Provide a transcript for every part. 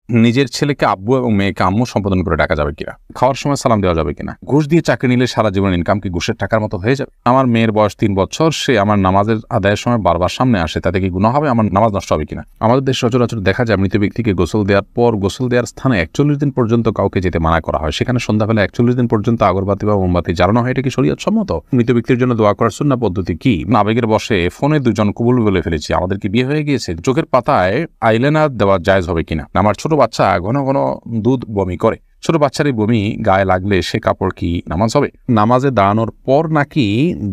নিজের ছেলেকে আব্বু এবং মেয়েকে আম্মু সম্বোধন করে ডাকা যাবে কিনা, খাওয়ার সময় সালাম দেওয়া যাবে কিনা, ঘুষ দিয়ে চাকরি নিলে সারা জীবন ইনকাম কি ঘুষের টাকার মতো হয়ে যাবে, আমার মেয়ের বয়স 3 বছর, সে আমার নামাজের আদায়ের সময় বারবার সামনে আসে, তাতে কি গুনাহ হবে, আমার নামাজ নষ্ট হবে কিনা। আমাদের দেশ সচরাচর দেখা যায় মৃত ব্যক্তিকে গোসল দেওয়ার পর গোসল দেওয়ার স্থানে 41 দিন পর্যন্ত কাউকে যেতে মানা করা হয়, সেখানে সন্ধ্যাবেলা 41 দিন পর্যন্ত আগরবাতি বা মোমবাতি জ্বালানো হয়, এটা কি শরীয়ত সম্মত? মৃত ব্যক্তির জন্য দোয়া করার সুন্নাহ পদ্ধতি কি? আবেগের বশে ফোনে দুজন কবুল বলে ফেলেছি, আমাদের কি বিয়ে হয়ে গিয়েছে, চোখের পাতায় আইলাইনার দেওয়া জায়েজ হবে কিনা, আমার ছোট বাচ্চা ঘন ঘন দুধ বমি করে, ছোট বাচ্চারই বমি গায়ে লাগলে সে কাপড় কি নামাজ হবে? নামাজে দাঁড়ানোর পর নাকি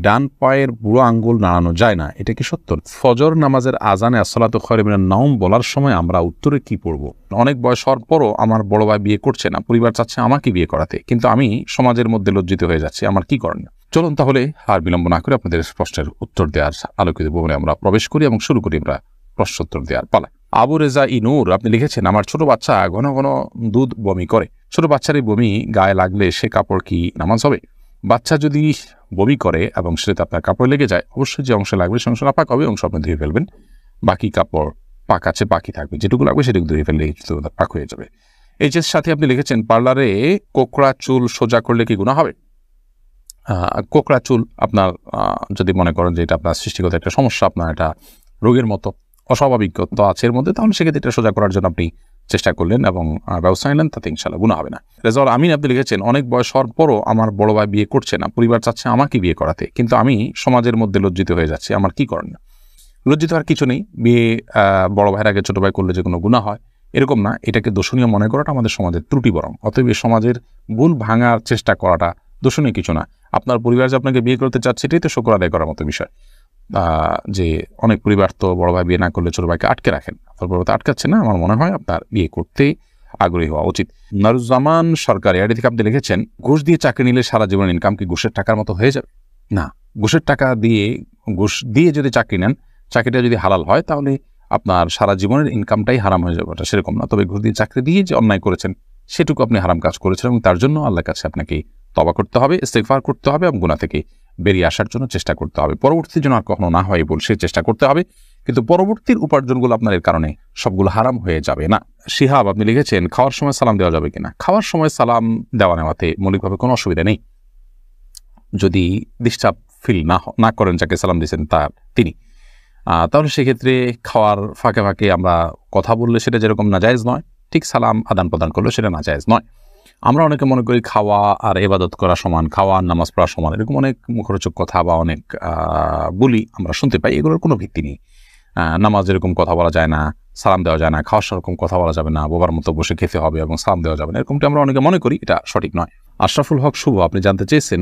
ডান পায়ের বুড়ো আঙ্গুল নাড়ানো যায় না, এটা কি সত্য? ফজর নামাজের আজানে আসসালাতু খায়রুম মিনান নাওম বলার সময় আমরা উত্তরে কি পড়ব? অনেক বয়স হওয়ার পরও আমার বড় ভাই বিয়ে করছে না, পরিবার চাচ্ছে আমাকে বিয়ে করাতে, কিন্তু আমি সমাজের মধ্যে লজ্জিত হয়ে যাচ্ছি, আমার কি করণীয়? চলুন তাহলে আর বিলম্ব না করে আপনাদের প্রশ্নের উত্তর দেওয়ার আলোকিত ভবনে আমরা প্রবেশ করি এবং শুরু করি আমরা প্রশ্নোত্তর দেওয়ার পালা। আবু রেজা ইনুর আপনি লিখেছেন, আমার ছোট বাচ্চা ঘন ঘন দুধ বমি করে, ছোট বাচ্চারই বমি গায়ে লাগলে সে কাপড় কি নামাজ হবে? বাচ্চা যদি বমি করে এবং সেটাতে আপনার কাপড় লেগে যায়, অবশ্যই যে অংশে লাগবে সে অংশ নাপাক হবে, অংশ আপনি ধুয়ে ফেলবেন, বাকি কাপড় পাক আছে বাকি থাকবে, যেটুকু লাগবে সেটুকু ধুয়ে ফেললে পাক হয়ে যাবে। এই যে সাথে আপনি লিখেছেন, পার্লারে কোকড়া চুল সোজা করলে কি গুনাহ হবে? কোকড়া চুল আপনার যদি মনে করেন যে এটা আপনার সৃষ্টিগত একটা সমস্যা, আপনার এটা রোগের মতো অস্বাভাবিকত্ব আছে এর মধ্যে, তাহলে সেক্ষেত্রে এটা সোজা করার জন্য আপনি চেষ্টা করলেন এবং ব্যবস্থা নিলেন, তাতে ইনশাআল্লাহ গুনাহ হবে না। রেজাউল আমিন আপনি লিখেছেন, অনেক বয়স হওয়ার পরও আমার বড় ভাই বিয়ে করছে না, পরিবার চাচ্ছে আমাকে বিয়ে করাতে, কিন্তু আমি সমাজের মধ্যে লজ্জিত হয়ে যাচ্ছি, আমার কি করণীয়? লজ্জিত হওয়ার কিছু নেই, বিয়ে বড় ভাইয়ের আগে ছোট ভাই করলে যে কোনো গুনাহ হয় এরকম না, এটাকে দোষণীয় মনে করাটা আমাদের সমাজের ত্রুটি বরং, অতএব সমাজের ভুল ভাঙার চেষ্টা করাটা দোষণীয় কিছু না। আপনার পরিবার যে আপনাকে বিয়ে করতে চাচ্ছে এটাই তো শুকর আদায় করার মতো বিষয়। যে অনেক পরিবার তো বড় ভাই বিয়ে না করলে ছোট ভাইকে আটকে রাখেন, আপনার বড় ভাই আটকাচ্ছে না, আমার মনে হয় আপনার বিয়ে করতে আগ্রহী হওয়া উচিত। নারুজ্জামান সরকার এর থেকে আপনি লিখেছেন, ঘুষ দিয়ে চাকরি নিলে সারা জীবন ইনকাম কি ঘুষের টাকার মতো হয়ে যাবে? না, ঘুষের টাকা দিয়ে ঘুষ দিয়ে যদি চাকরি নেন, চাকরিটা যদি হালাল হয় তাহলে আপনার সারা জীবনের ইনকামটাই হারাম হয়ে যাবে, ওটা সেরকম না। তবে ঘুষ দিয়ে চাকরি দিয়ে যে অন্যায় করেছেন সেটুকু আপনি হারাম কাজ করেছেন এবং তার জন্য আল্লাহর কাছে আপনাকে তওবা করতে হবে, ইস্তেগফার করতে হবে এবং গুনাহ থেকে বেরিয়ে আসার জন্য চেষ্টা করতে হবে। পরবর্তী যেন আর কখনো না হয় বল সে চেষ্টা করতে হবে, কিন্তু পরবর্তীর উপার্জনগুলো আপনার এর কারণে সবগুলো হারাম হয়ে যাবে না। শিহাব আপনি লিখেছেন, খাওয়ার সময় সালাম দেওয়া যাবে কিনা? খাওয়ার সময় সালাম দেওয়া নেওয়াতে মৌলিকভাবে কোনো অসুবিধা নেই, যদি ডিস্টার্ব ফিল না করেন যাকে সালাম দিয়েছেন তিনি, তাহলে সেক্ষেত্রে খাওয়ার ফাঁকে ফাঁকে আমরা কথা বললে সেটা যেরকম নাজায়েজ নয়, ঠিক সালাম আদান প্রদান করলে সেটা নাজায়েজ নয়। আমরা অনেকে মনে করি খাওয়া আর ইবাদত করা সমান, খাওয়া আর নামাজ পড়া সমান, এরকম অনেক মুখরোচক কথা বা অনেক বলি আমরা শুনতে পাই, এগুলোর কোনো ভিত্তি নেই। নামাজ এরকম কথা বলা যায় না, সালাম দেওয়া যায় না, খাওয়ার সেরকম কথা বলা যাবে না, বোবার মতো বসে খেতে হবে এবং সালাম দেওয়া যাবে না, এরকমটা আমরা অনেকে মনে করি, এটা সঠিক নয়। আশরাফুল হক শুভ আপনি জানতে চেয়েছেন,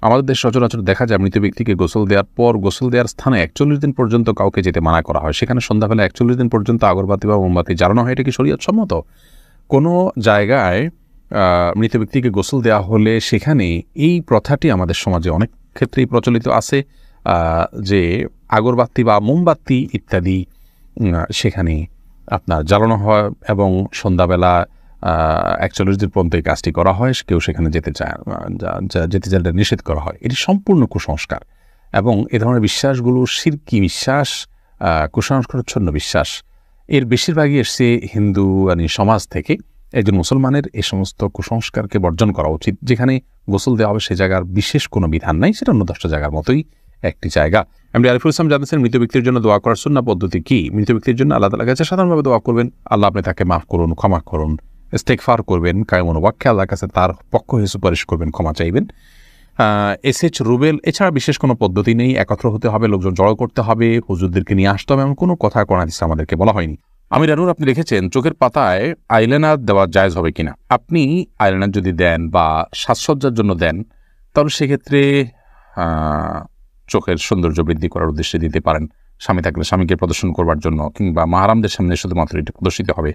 আমাদের দেশ সচরাচর দেখা যায় মৃত ব্যক্তিকে গোসল দেওয়ার পর গোসল দেওয়ার স্থানে 41 দিন পর্যন্ত কাউকে যেতে মানা করা হয়, সেখানে সন্ধ্যাবেলা 41 দিন পর্যন্ত আগরবাতি বা মোমবাতি জ্বালানো হয়, এটা কি শরীয়ত সম্মত? কোনো জায়গায় মৃত ব্যক্তিকে গোসল দেওয়া হলে সেখানে এই প্রথাটি আমাদের সমাজে অনেক ক্ষেত্রেই প্রচলিত আছে, যে আগরবাতি বা মোমবাতি ইত্যাদি সেখানে আপনার জ্বালানো হয় এবং সন্ধ্যাবেলা 41 দিন পর্যন্ত এই কাজটি করা হয়, কেউ সেখানে যেতে চাইলে নিষেধ করা হয়। এটি সম্পূর্ণ কুসংস্কার এবং এ ধরনের বিশ্বাসগুলো শিরকি বিশ্বাস, কুসংস্কারচ্ছন্ন বিশ্বাস, এর বেশিরভাগই এসছে হিন্দু সমাজ থেকে। একজন মুসলমানের এই সমস্ত কুসংস্কারকে বর্জন করা উচিত। যেখানে গোসল দেওয়া হবে সে জায়গার বিশেষ কোনো বিধান নাই, সেটা অন্য 10টা জায়গার মতোই একটি জায়গা। এমডি আরিফুল ইসলাম জানতেছেন, মৃত ব্যক্তির জন্য দোয়া করার সুন্নাহ পদ্ধতি কি? মৃত ব্যক্তির জন্য আল্লাহ তাআলার কাছে সাধারণভাবে দোয়া করবেন, আল্লাহ আপনি তাকে মাফ করুন, ক্ষমা করুন, ইস্তেগফার করবেন, কায়মন ওয়াক্কে আল্লাহর কাছে তার পক্ষ হয়ে সুপারিশ করবেন, ক্ষমা চাইবেন। এসএচ রুবেল, এছাড়া বিশেষ কোনো পদ্ধতি নেই, একত্র হতে হবে, লোকজন জড়ো করতে হবে, হুজুরদেরকে নিয়ে আসতে হবে, এমন কোনো কথা কোরআন হাদিসে আমাদেরকে বলা হয়নি। আমির আনুর আপনি লিখেছেন, চোখের পাতায় আইলাইনার দেওয়া জায়েজ হবে কিনা? আপনি আইলাইনার যদি দেন বা সাজসজ্জার জন্য দেন তাহলে সেক্ষেত্রে চোখের সৌন্দর্য বৃদ্ধি করার উদ্দেশ্যে দিতে পারেন, স্বামী থাকলে স্বামীকে প্রদর্শন করবার জন্য, কিংবা মাহারামদের সামনে শুধুমাত্র এটি প্রদর্শিত হবে।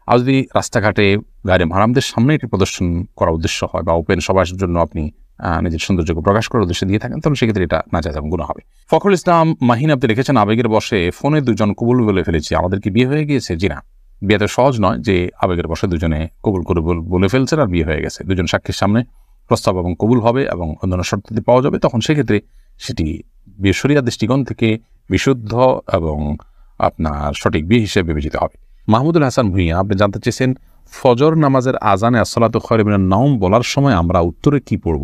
আর যদি রাস্তাঘাটে গাড়ি মাহারামদের সামনে এটি প্রদর্শন করার উদ্দেশ্য হয় বা ওপেন সবার জন্য আপনি নিজের সৌন্দর্যকে প্রকাশ করার উদ্দেশ্যে দিয়ে থাকেন, তাহলে সেক্ষেত্রে এটা নাজায়েজ এবং গুনাহ হবে। ফখরুল ইসলাম মাহিন আপনি লিখেছেন, আবেগের বশে ফোনে দুজন কবুল বলে ফেলেছি, আমাদের কি বিয়ে হয়ে গিয়েছে? জি না, বিয়ে তো সহজ নয় যে আবেগের বশে দুজনে কবুল করে বলে ফেলছেন আর বিয়ে হয়ে গেছে। দুজন সাক্ষীর সামনে প্রস্তাব এবং কবুল হবে এবং অন্যান্য শর্তাদি পাওয়া যাবে, তখন সেক্ষেত্রে সেটি বিয়ে শরিয়ার দৃষ্টিকোণ থেকে বিশুদ্ধ এবং আপনার সঠিক বিয়ে হিসেবে বিবেচিত হবে। মাহমুদুল হাসান ভুঁইয়া আপনি জানতে চেয়েছেন, ফজর নামাজের আজানে আসসালাতু খায়রুম মিনান নাওম বলার সময় আমরা উত্তরে কি পড়ব?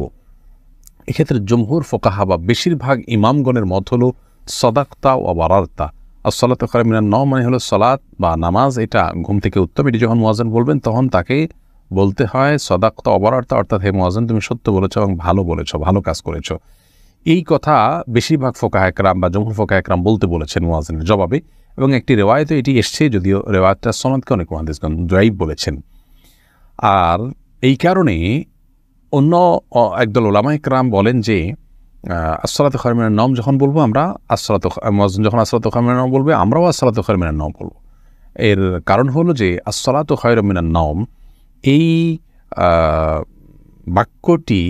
এক্ষেত্রে জমহুর ফুকাহা বা বেশিরভাগ ইমামগণের মত হলো সাদাকতা ওয়া বারারতা। আসসালাতু খায়রুম মিনান নাওম মানে হলো সালাত বা নামাজ, এটা ঘুম থেকে উত্তম। এটি যখন মুয়াজ্জিন বলবেন তখন তাকে বলতে হয় সাদাকতা ওয়া বারারতা, অর্থাৎ হে মুয়াজ্জিন তুমি সত্য বলেছ এবং ভালো বলেছ, ভালো কাজ করেছ। এই কথা বেশিরভাগ ফুকাহা একরাম বা জমহুর ফুকাহা একরাম বলতে বলেছেন মুয়াজ্জিনের জবাবে, এবং একটি রিওয়ায়াতে এটি এসছে, যদিও রিওয়ায়াতটা সনদকে অনেক মুহাদ্দিসগণ দাঈফ বলেছেন। আর এই কারণে অন্য একদল উলামা ইকরাম বলেন যে আসসালাতু খায়রুম মিনান নাওম যখন বলবো আমরা, মুয়াজ্জিন যখন আসসালাতু খায়রুম মিনান নাওম বলবে আমরাও আসসালাতু খায়রুম মিনান নাওম বলবো। এর কারণ হলো যে আসসালাতু খায়রুম মিনান নাওম এই বাক্যটি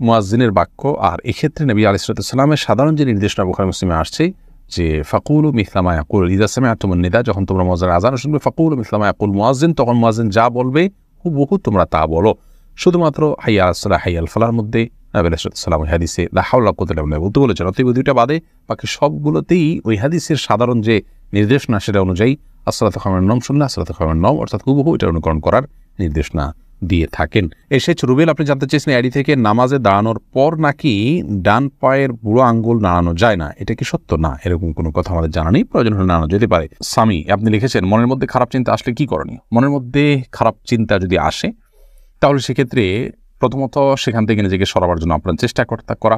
মুয়াজ্জিনের বাক্য, আর এক্ষেত্রে নবী আলাইহিস সালামের সাধারণ যে নির্দেশনা বুখারী মুসলিমে আসছে যে ফাকুলু মিসলা মা ইয়াকুল ইযা সামি'তুমুন নিদা, যখন তোমরা মুয়াজ্জিনের আযান শুনবে ফাকুলু মিসলা মা ইয়াকুল মুয়াজ্জিন, তখন মুয়াজ্জিন যা বলবে হুবহু তোমরা তা বলো। শুধুমাত্র হাইয়া আলাস সালাহ হাইয়া আল ফালাহর মধ্যে নবী আলাইহিস সালাম ওই হাদিসে লা হাওলা ওয়া কুওয়াতা ইল্লা বিল্লাহ বলতে বলেছেন। অতএব দুইটা বাদে বাকি সবগুলোতেই ওই হাদিসের সাধারণ যে নির্দেশনা সেটা অনুযায়ী আসসালাতু খায়রুম মিনান নাওম শুনলে আসসালাতু খায়রুম মিনান নাওম অর্থাৎ হুবহু এটা অনুকরণ করার নির্দেশনা দিয়ে থাকেন। এসেছে রুবেল, আপনি জানতে চেয়েছেন আইডি থেকে নামাজে দাঁড়ানোর পর নাকি ডান পায়ের বুড়ো আঙ্গুল নাড়ানো যায় না, এটা কি সত্য? না, এরকম কোনো কথা আমাদের জানা নেই, প্রয়োজন হলে নাড়ানো যেতে পারে। সামি আপনি লিখেছেন মনের মধ্যে খারাপ চিন্তা আসলে কি করণীয়? মনের মধ্যে খারাপ চিন্তা যদি আসে তাহলে সেক্ষেত্রে প্রথমত সেখান থেকে নিজেকে সরাবার জন্য আপনার চেষ্টা করা।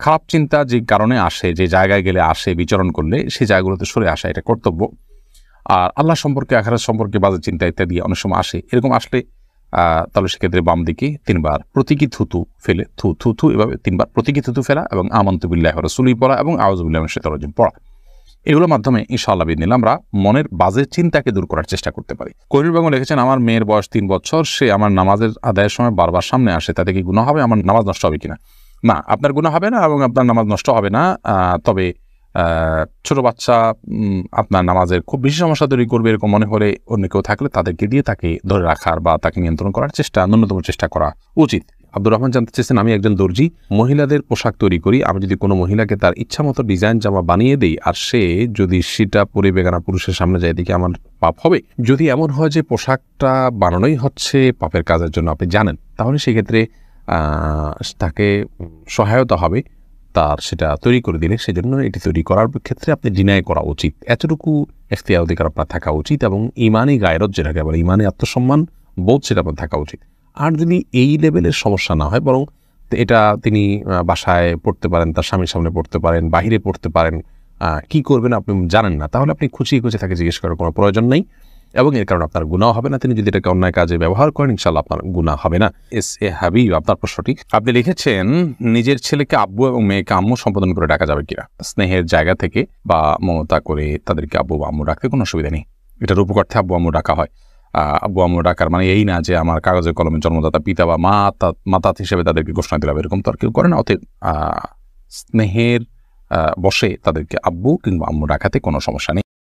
খারাপ চিন্তা যে কারণে আসে, যে জায়গায় গেলে আসে, বিচরণ করলে সেই জায়গাগুলোতে সরে আসা এটা কর্তব্য। আর আল্লাহ সম্পর্কে, আখিরাত সম্পর্কে বাজে চিন্তা ইত্যাদি অনেক সময় আসে, এরকম আসলে তাহলে সেক্ষেত্রে বাম দিকে 3 বার প্রতীকী থুতু ফেলে থু এভাবে 3 বার প্রতীকী থুতু ফেলা এবং আমানতু বিল্লাহি ওয়া রাসূলিহি পড়া এবং আউযু বিল্লাহি মিনাশ শাইতানির রাজিম পড়া, এগুলোর মাধ্যমে ইনশাআল্লাহ বিদিনিল্লাহ আমরা মনের বাজে চিন্তাকে দূর করার চেষ্টা করতে পারি। করির বেগম লিখেছেন আমার মেয়ের বয়স 3 বছর, সে আমার নামাজের আদায়ের সময় বারবার সামনে আসে, তাতে কি গুনাহ হবে? আমার নামাজ নষ্ট হবে কিনা? না, আপনার গুনাহ হবে না এবং আপনার নামাজ নষ্ট হবে না। তবে ছোট বাচ্চা আপনার নামাজের খুব বেশি সমস্যা তৈরি করবে এরকম মনে হলে অন্য কেউ থাকলে তাদেরকে দিয়ে তাকে ধরে রাখার বা তাকে নিয়ন্ত্রণ করার ন্যূনতম চেষ্টা করা উচিত। আব্দুর রহমান জানতে চেয়েছেন আমি একজন দর্জি, মহিলাদের পোশাক তৈরি করি, আমি যদি কোনো মহিলাকে তার ইচ্ছা মতো ডিজাইন জামা বানিয়ে দেই আর সে যদি সেটা পরে বেগানা পুরুষের সামনে যায়, দিকে আমার পাপ হবে? যদি এমন হয় যে পোশাকটা বানানোই হচ্ছে পাপের কাজের জন্য আপনি জানেন, তাহলে সেক্ষেত্রে তাকে সহায়তা হবে তার সেটা তৈরি করে দিলে। সেজন্য এটি তৈরি করার ক্ষেত্রে আপনি ডিনাই করা উচিত, এতটুকু এখতিয়ার অধিকার আপনার থাকা উচিত, এবং ইমানি গায়রত যেটাকে বলে ইমানি আত্মসম্মান বোধ সেটা আপনার থাকা উচিত। আর যদি এই লেভেলের সমস্যা না হয়, বরং এটা তিনি বাসায় পড়তে পারেন, তার স্বামীর সামনে পড়তে পারেন, বাহিরে পড়তে পারেন, কি করবেন আপনি জানেন না, তাহলে আপনি খুঁচিয়ে তাকে জিজ্ঞেস করার কোনো প্রয়োজন নেই এবং এর কারণে আপনার গুনাহ হবে না। তিনি যদি এটাকে অন্যায় কাজে ব্যবহার করেন ইনশাআল্লাহ আপনার গুনাহ হবে না। এ হাবিব, আপনার প্রশ্নটি আপনি লিখেছেন নিজের ছেলেকে আব্বু এবং মেয়েকে আম্মু সম্বোধন করে ডাকা যাবে কিনা? স্নেহের জায়গা থেকে বা মমতা করে তাদেরকে আব্বু বা আম্মু ডাকতে কোনো অসুবিধা নেই। এটার উপকর্থে আব্বু আম্মু ডাকা হয়। আব্বু আম্মু ডাকার মানে এই না যে আমার কাগজে কলমে জন্মদাতা পিতা বা মাতা হিসেবে তাদেরকে ঘোষণা দিলাম, এরকম তো আর কেউ করে না। অতএব স্নেহের বসে তাদেরকে আব্বু কিংবা আম্মু ডাকাতে কোনো সমস্যা নেই।